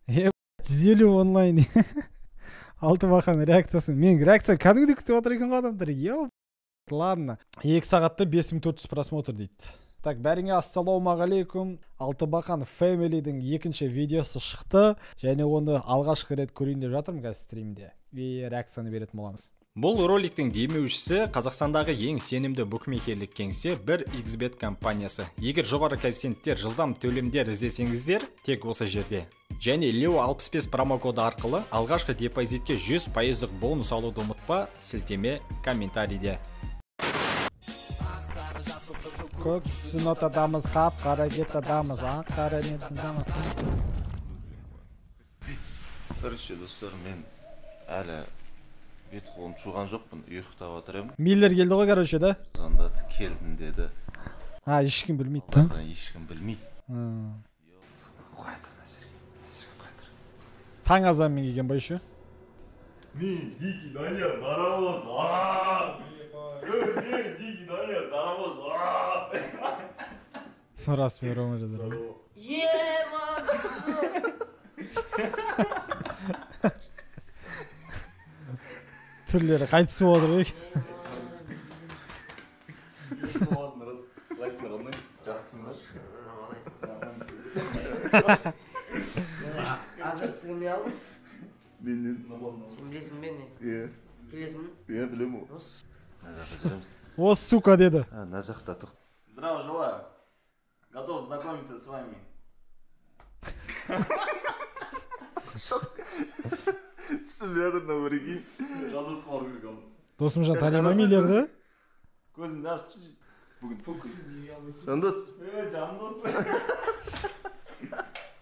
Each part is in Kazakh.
150 онлайн. Алты бақан реакциясы. Мен реакция кәдімгідей күтіп отыр екен адамдар. Ладно. 2 сағатта 5400 просмотр дейді. Так, бәріңе ассалаумағалейкум. Алты бақан Фэмилидің екінші видеосы шықты. Және оны алғашқы рет көрейін деп жатырмын қазір стримде. Реакцияны беретін боламыз. Бұл роликтің демеушісі Қазақстандағы ең сенімді букмекерлік кеңсе 1xbet компаниясы. Егер жоғары коэффициенттер жылдам төлемдер іздесеңіздер, тек осы жерде. Және Leo 65 промокоды арқылы алғашқы депозитке 100% бонус алуды ұмытпа, сілтеме комментарийде. Көк түсін отадамыз, қап, қара кет адамыз, қара нетін дамыз. Короче, достар, мен әлі бет қолым жуған жоқпын, ұйықтап отырмын. Миллер келді ғой, короче, да? Звондады, келдім деді. Ешкім білмейді, да? Ешкім білмейді. Қоя тұр, таң азанмен келген бай еще. Мен дикий Данияр дарабоз. Мен дикий Данияр дарабоз. Рас мен Рома жадыр. Түрлері қайтысып отыр екен. Адресіңі не алып? Менен. Сен білесің бе не? Иә. Келетін? Иә, білем о. О, сука, деді. На жақта тұқ. Здраво желаю. Готов знакомиться с вами. Түсім ядырна бірге. Жандос қылар көрік алмыз. Досымжан танима Миллерді? Көзіңді ашып бүгін фокус. Жандос. Жандос.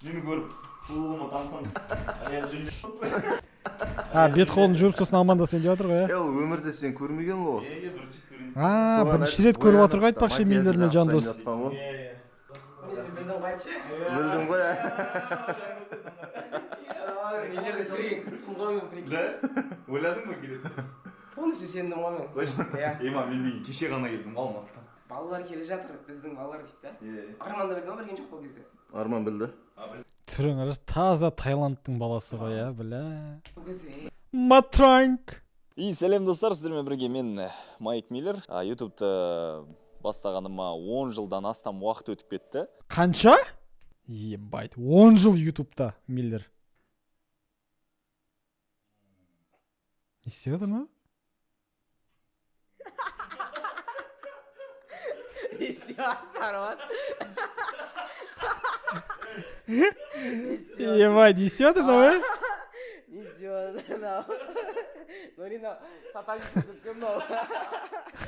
Мені көріп, сұлуыма танысам. Аяқ жүрмейсің. Бет қолын жуып сосын амандасың деп отыр ғой, Ол өмірде сен көрмеген ғой. Бірінші көрейін. Бірінші рет көріп отыр ғой айтпақшы Миллер мен Жандос. Сен білдің қайтшы? Білдің ғой, Миллерді көрейін, күттім ғой мен прикинь. Да? Ойладың ба келеді? Полностью сендім ғой мен. Точно? Ема, мен деген кеше ғана келдім, Алматыдан. Балалар келе жатыр, біздің балалар дейді да. Арманда білдің ба, білген жоқ бұл кезде? Арман білді. Түрің арас таза Таиландтың баласы ғой, бля. Бұл кезде. Матранг! Сәлем достар, сіздермен бірге мен Майк Миллер. YouTube'ты бастағаныма 10 жылдан астам уақыт өтіп кетті. Қанша? Ебайт, 10 жыл YouTube'та Миллер. Не істеді ма? İstiyorlar var. Ебать, не істеді ма? İstiyorlar. Норина, сатанist кім мынау?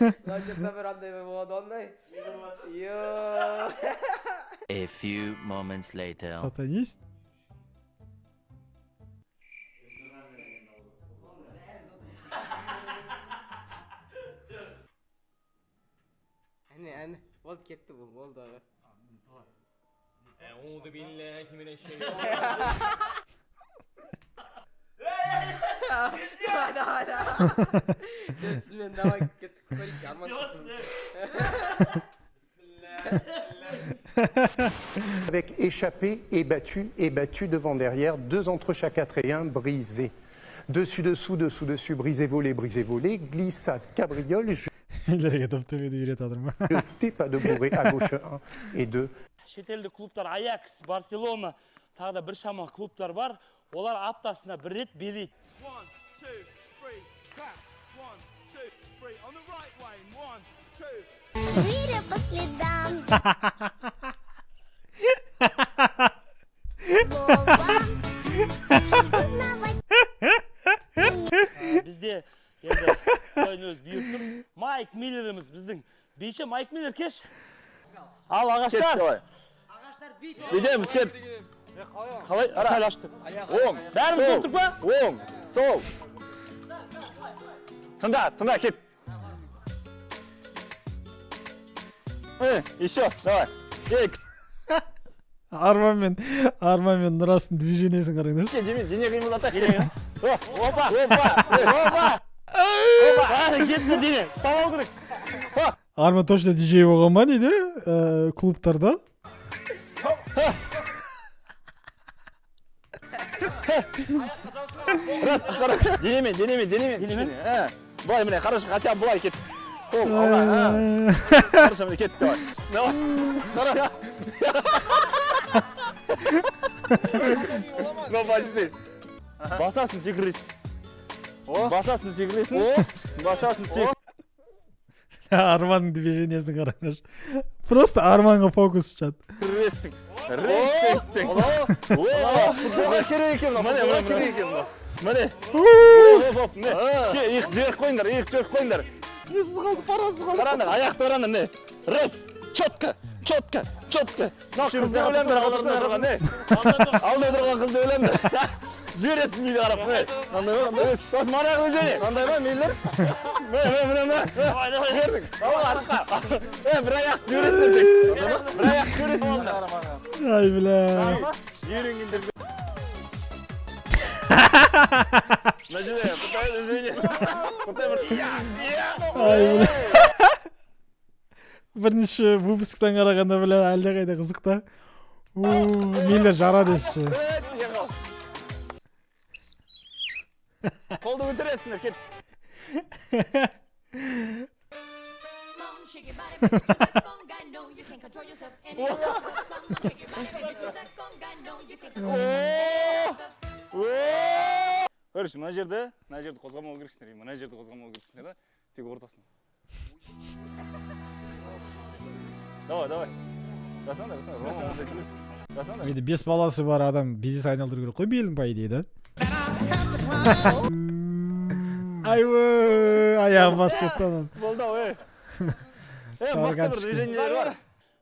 Мына жерде бір андай болады ондай. Йоо. A few moments later. Сатанист? Әне, болды кетті бұл, болды. Әуду биллахи минеш-шайтанир. Üstünden давай кеттік көрейік, Арман. Avec échappé et battu devant derrière, 2 entrechats 4 et 1 brisés. Dessus, dessous, dessous, dessus, brisé, volé, glissade, cabriole, Миллерге тәптөбеді үйрет адырма. jeté, pas de bourré, à gauche 1 et 2. Шетелдік клубтар Аякс, Барселона, тағы да бір шама клубтар бар. Олар аптасына бір рет билейді. 1, 2, 3, clap. 1, 2, 3, on the right way. 1, 2. Зверя по следам. Бізде енді қойын өз бүйіп тұр. Майк Миллеріміз біздің. Бейші Майк Миллер кеш. Ал ағаштар. Ағаштар бейт. Бейдеміз кет. Қалай? Сәл ашты. Оң, Бәріміз сол, тұрдық па? оң, сол. Тыңда, кет. Еще, давай. Арман мен Нұрастың движениесін қараңдар. Дене қимылдатақ. Опа! Кетті дене, ұстамау керек. Арман точно диджей болған ма дейді клубтарда? Раз, қара. Денемен. Былай міне, қарашы, хотя бы былай кет. Қол, алға. Қарашы, міне кет, давай. Қара. Ну, почти. Басасың, секіресің. Басасың, секіресің. Басасың, секіресің. Арманның движениесін қараңдар. Просто арманға фокус ұшады. Ресің. Футболға керек екен. Міне. Иық жек қойыңдар. Несіз қалды, парасыз қалды. Қараңдар, аяқты қараңдар, не? Раз, четко. Қызды өлемдер, алда тұрған қызды өлемдер. Жібересіз мейлі қарап, не? Сосын манағы өжене. Қандай ма, мейлдер? Міне. Алға, арыққа. Бір аяқ жібересіздер тек. Бір аяқ жібересіздер. Ай, бля. Үйренгендер. Мына жерде, құтай өжене. Құтай бір. Ай, бля. Бірінші выпусктан қарағанда бля әлде қайда қызық та. Мейлер жарады еші. Қолды өтіресіңдер, кет. Көрші, мына жерді қозғамау керексіңдер. Мына жерді қозғамау керексіңдер, тек ортасын. Давай. Жасаңдар, Рома мұзай келеді. Жасаңдар. Енді 5 баласы бар адам бизнес айналдыру керек қой белін по идее, да? Айвы, аяғым басып кетті анан. Болды, мықты бір движениелер бар.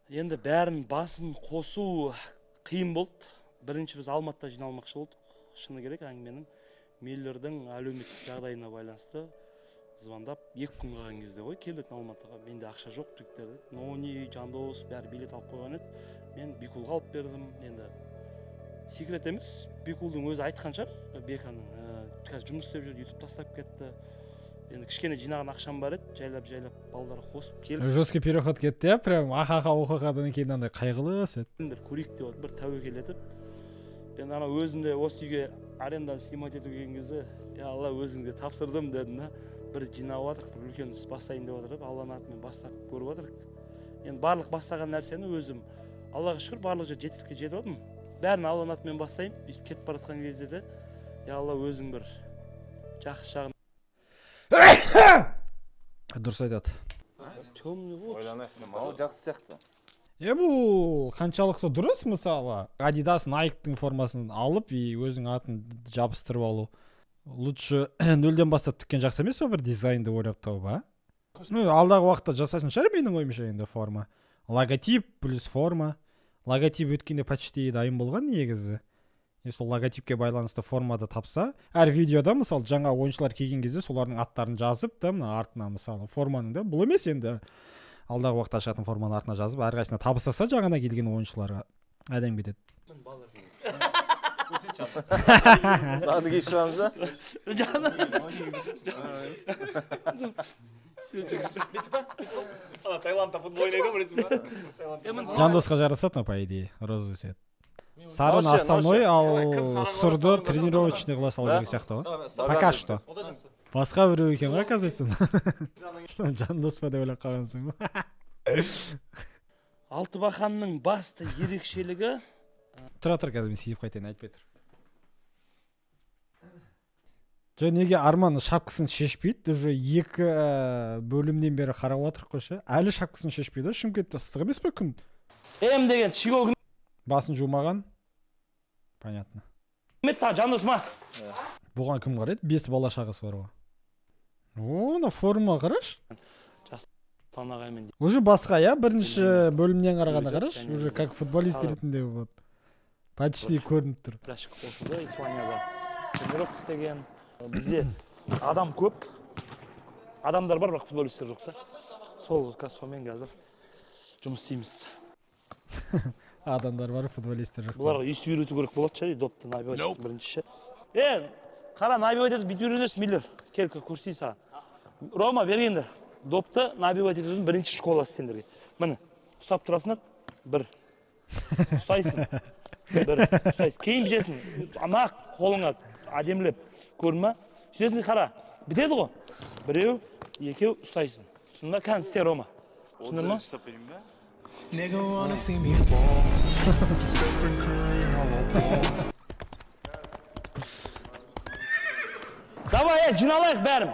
Енді бәрін басын қосу қиын болды. Бірінші біз Алматыда жиналмақшы болдық. Шыны керек әңгіменің Миллердің әлеуметтік жағдайына байланысты звондап 2 күн қалған кезде ғой келетін Алматыға. Менде ақша жоқ жігіттерді. Нони, Жандос бәрі билет алып қойған еді. Мен Бекулға алып бердім. Енді секрет емес. Бекулдың өзі айтқан шығар. Беканың қазір жұмыс істеп жүр, YouTube тастап кетті. Енді кішкене жинаған ақшам бар еді. Жайлап балдарға қосып келіп. Жесткий переход кетті, я прям ахаха-ухахадан кейін андай қайғылы сет. Көрейік деп бір тәуекел етіп. Енді ана өзімде осы үйге арендадан снимать етуге келген кезде, я Алла өзіңде тапсырдым дедім да. Бір жинап жатырық, бір үлкен іс бастайын деп жатырық, Алланың атымен бастап көріп жатырық. Енді барлық бастаған нәрсені өзім, Аллаға шүкір, барлық жер жетістікке жетіп жатырмын. Бәрін Алланың атымен бастайын, өйстіп кетіп бара жатқан кезде де, я Алла өзің бір жақсы жағын. Дұрыс айтады. Темный вот. Мынау жақсы сияқты. Бұл қаншалықты дұрыс, мысалы, Adidas Nike'тың формасын алып, өзің атын жабыстырып алу. Лучше нөлден бастап тіккен жақсы емес па бір дизайнды ойлап тауып, а? Алдағы уақытта жасайтын шығар менің ойымша енді форма. Логотип плюс форма. Логотип өткенде почти дайын болған негізі. Сол логотипке байланысты формада тапса, әр видеода мысалы жаңа ойыншылар келген кезде солардың аттарын жазып та мына артына мысалы форманың да бұл емес енді алдағы уақытта шығатын форманың артына жазып әрқайсысына табыстаса жаңа келген ойыншыларға әдем кетеді. Надо кей шығамыз да? Таиландта футбол ойнайды білесіз. Жандосқа жарасады, по идее, розовый цвет. Сарын основной, ал сұрды тренировочный қыла салу керек сияқты ғой. Пока что. Басқа біреу екен ғой, оказывается. Жандос па деп ойлап қалғансың ба? Алтыбақанның басты ерекшелігі. Тұра тұр, қазір мен сиіп қайтайын, айтпай тұр. Жо неге Арман шапкасын шешпейді, уже 2 бөлімнен бері қарап отырық қойшы. Әлі шапкасын шешпейді, Шымкентте ыстық емес пе күн? М деген чигогын басын жумаған. Понятно. Жандос ма? Бұған кім қарайды? 5 бала шағасы бар ғой. Оны форма қараш. Уже басқа, я бірінші бөлімнен қарағанда қараш. Уже как футболист ретінде вот. Почти көрініп тұр. Испанияда тренировка істеген. Бізде адам көп. Адамдар бар, бірақ футболисттер жоқ та. Сол сонымен қазір жұмыс істейміз. Адамдар бар, футболисттер жоқ. Бұларға естіп үйрету керек болады шығар, допты набивать бірінші. Қара набивать етіп бүйтіп үйренесіз Миллер. Кел көрсетейін саған. Рома бергендер. Допты набивать етудің бірінші школасы сендерге. Міне, ұстап тұрасыңдар. 1. Ұстайсың. бір ұстайсың кейін бүйтесің ана қолыңа әдемілеп көрдің ма сөйтесің қара бітеді ғой біреу екеу ұстайсың түсіндің ба кәдімгі істе рома түсіндің ма давай жиналайық бәрім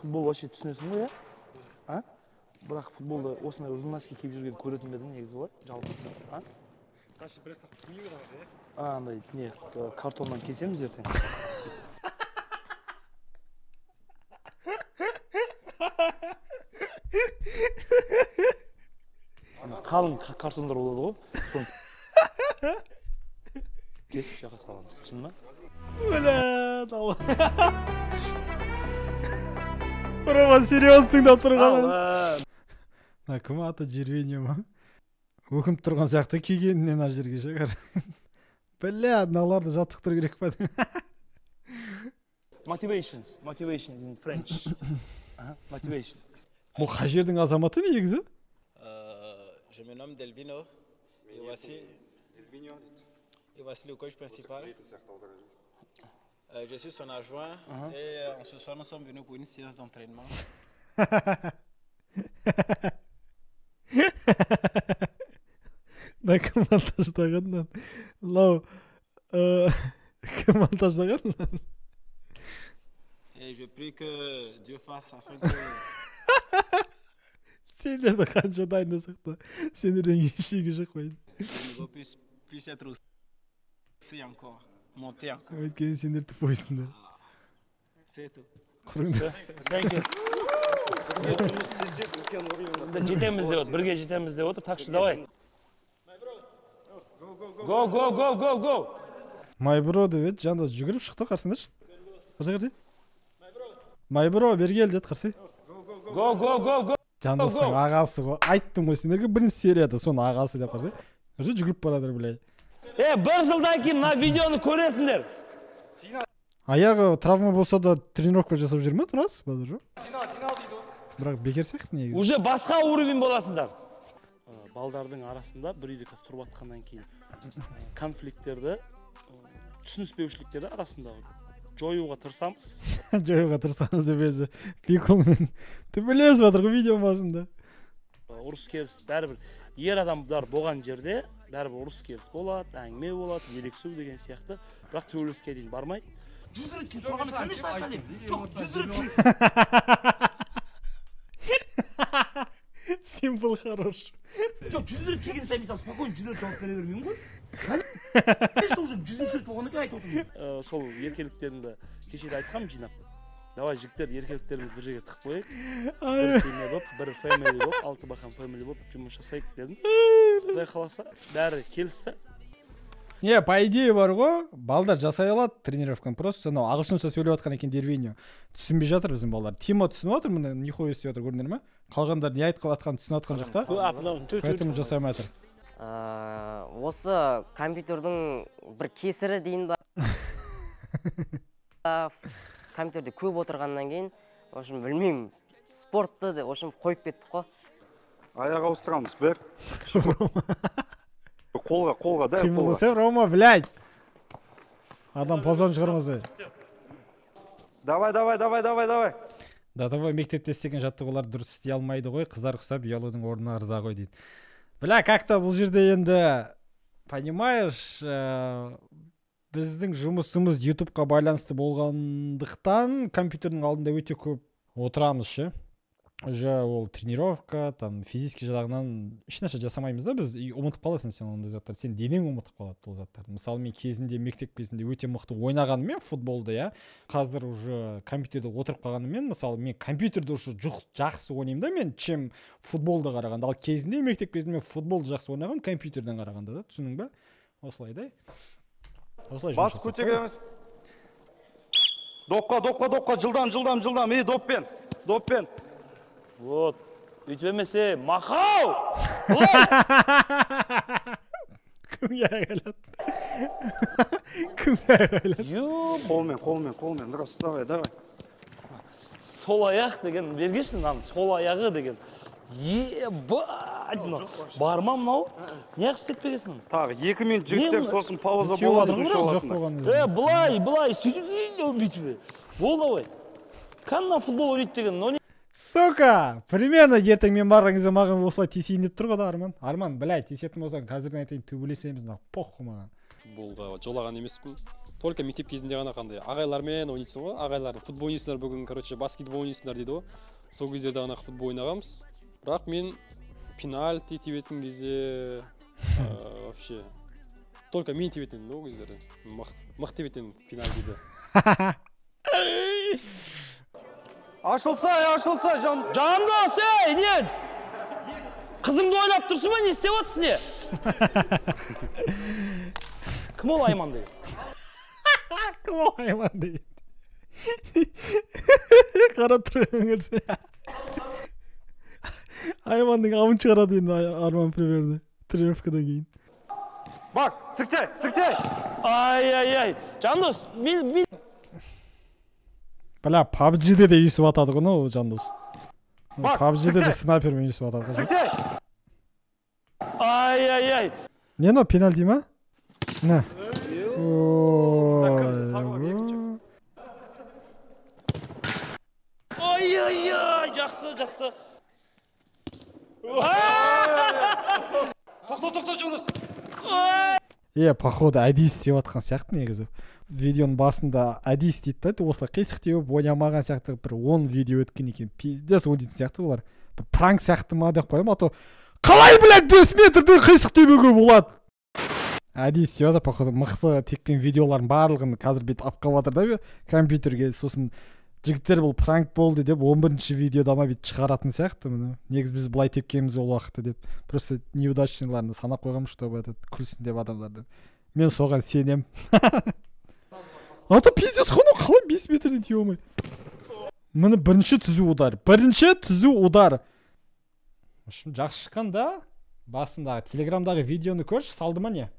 футбол вообще түсінесің ғой иә бірақ футболда осындай ұзын носки киіп жүрген көретін бе едің негізі олай жалпы андай не картоннан кесеміз ертең қалың картондар болады ғой соны кесіп жаққа саламыз түсіндің ма Блядь, Рома серьезно тыңдап тұрған. Кім аты Жервенье ма? Өкініп тұрған сияқты кигенінен ана жерге шығар. Бля, мыналарды жаттықтыру керек па? Motivations in French. Motivation. Бұл қай жердің азаматы негізі? Je me nomme Delvino. Et voici le coach principal. Je suis son adjoint et ce soir nous sommes venus pour une séance d'entraînement. Кім монтаждағаннан? Лау, кім монтаждағаннан? Et je prie que Dieu fasse afin que... Сендерді қанша дайындасақ та, сендерден ешегі жоқ қойды. Le niveau puisse être aussi encore, monter encore. Өйткені сендер тупойсыңдар. C'est tout. Құрыңдар. Thank you. Жетеміз деп отыр, бірге жетеміз деп отыр, так что давай. Go. Майбро деп еді, жанда жүгіріп шықты, қарсыңдаршы. Қарсы. Майбро, бері кел деді, қарсы. Go. Жандостың ағасы ғой. Айттым ғой сендерге бірінші серияда соны ағасы деп қарсы. Қарсы жүгіріп барадыр, білей. Бір жылдан кейін мына видеоны көресіңдер. Аяғы травма болса да тренировка жасап жүр ме, тұрасыз ба жоқ? Бірақ бекер сияқты негізі. Уже басқа уровень боласыңдар. Балдардың арасында бір үйде тұрып жатқаннан кейін конфликттерді, түсініспеушіліктерді арасында жоюға тырысамыз. Жоюға тырысамыз деп өзі пикулмен төбелесіп жатыр ғой видео басында. Ұрыс керіс бәрібір ер адамдар болған жерде бәрібір ұрыс керіс болады, әңгіме болады, елексу деген сияқты. Бірақ төбелеске дейін бармай. 100 лет кейін сұрағанда конечно айтайын. Жоқ, 100 лет кейін. Символ хорош. Жоқ, 100 лет келген сайын мысалы спокойно 100 лет жауап бере бермеймін ғой. Конечно уже 100 лет болғаннан кейін айтып отырмын. Сол еркеліктерімді кешеде айтқам жинап. Давай жігіттер, еркеліктерімізді бір жерге тығып қояйық. Бір семья болып, бір family болып, алты бақан family болып жұмыс жасайық дедім. Құдай қаласа, бәрі келісті. Не, по идее бар ғой, балдар жасай алады тренировканы, просто анау ағылшынша сөйлеп жатқан екен Дервиньо. Түсінбей жатыр біздің балдар. Тимо түсініп отыр, мына нихуя істеп жатыр, көрдіңдер ме? Қалғандар не айтып жатқанын түсініп жатқан жоқ та. Поэтому жасамай жатыр. Осы компьютердің бір кесірі дейін ба? Компьютерде көп отырғаннан кейін, в общем, білмеймін, спортты в общем, қойып кеттік қой. Аяқ ауыстырамыз, бер. Қолға, да, қолға. Рома, блядь. Адам позон шығырмызы. Давай. Давай мектепте істеген жаттығулар дұрыс істей алмайды ғой, қыздар құсап ұялудың орнына ырза ғой дейді. Бля, как-то бұл жерде енді, понимаешь, біздің жұмысымыз YouTube-қа байланысты болғандықтан компьютердің алдында өте көп отырамыз ше. Уже ол тренировка, там физически жағынан ешнәрсе жасамаймыз да біз. Ұмытып қаласың сен ондай заттар. Сен денең ұмытып қалады ол заттарды. Мысалы мен кезінде мектеп кезінде өте мықты ойнағанымен футболды, я. Қазір уже компьютерде отырып қалғанымен, мысалы мен компьютерде уже жақсы ойнаймын да мен, чем футболды қарағанда. Ал кезінде мектеп кезінде мен футболды жақсы ойнағам компьютерден қарағанда да. Түсінің ба? Осылай да. Осылай жұмыс жасап. Бас көтегеміз. Допқа, жылдам, доппен. Вот, үйтіп емесе, мақау! Кімге ағайлады? Қолмен, дұрыс, давай. Сол аяқ деген, бергешін, сол аяғы деген. Ебать, бар ма мынау? Неғып істетпегесің? Тағы 2 минут жігіттер, сосын пауза болады, сушы оласында. Былай, сөйтіп, болды ғой. Қанна футбол ойнайды деген, Сука! Примерно ертең мен барған кезде маған осылай тесейін деп тұр ғой да, Арман. Арман, білай, тесетін болсаң, қазірден айтайын төбелесеміз, похуй маған. Футболға жолаған емеспін. Только мектеп кезінде ғана қандай ағайлармен ойнайсың ғой, ағайлар футбол ойнайсыңдар бүгін, короче, баскетбол ойнайсыңдар дейді ғой. Сол кездерде ғана футбол ойнағанбыз. Бірақ мен пенальти тебетін кезде вообще только мен тебетін ол кездерде. Мық тебетін пенальтиді. Ашылса, Жандос, не? Қызыңды ойлап тұрсың ба, не істеп отырсың не? Кім ол Айман дейді? Кім ол Айман дейді? Қара тұр өңірсе. Айманның ауын шығарады енді Арман примерно. Тренировкадан кейін. Бак, сікчай! Ай. Жандос, мен... Бля, PUBG-де де үйсіп атады ғой, ол Жандос. PUBG-де де снайпермен үйсіп атады ғой. Сікчай! Ай. Не, но пенальти ма? Не. Ай, жақсы. Тоқта, Жонас! Походу, әдейі істеп атқан сияқты негізі. Видеоның басында әдейі істейді да, осылай қисық теуіп ойнамаған сияқты бір 10 видео өткен екен. Пиздес ойнайтын сияқты олар. Бір пранк сияқты ма деп қоямын, а то қалай, блядь, 5 метрден қисық тебуге болады? Әдейі істеп атыр, походу, мықты текпен видеолардың барлығын қазір бет алып қалып жатыр да компьютерге. Сосын жігіттер бұл пранк болды деп 11-ші видеода ма бет шығаратын сияқты. Негіз біз былай тепкеніміз ол уақытта деп. Просто неудачныларны санап қойғам, чтобы этот күлсін деп адамдар деп. Мен соған сенем. А то пиздец қана қалай 5 метрден тие алмай. Міне бірінші түзу удар. Жақсы шыққан да, басындағы телеграмдағы видеоны көрші, салды ма не?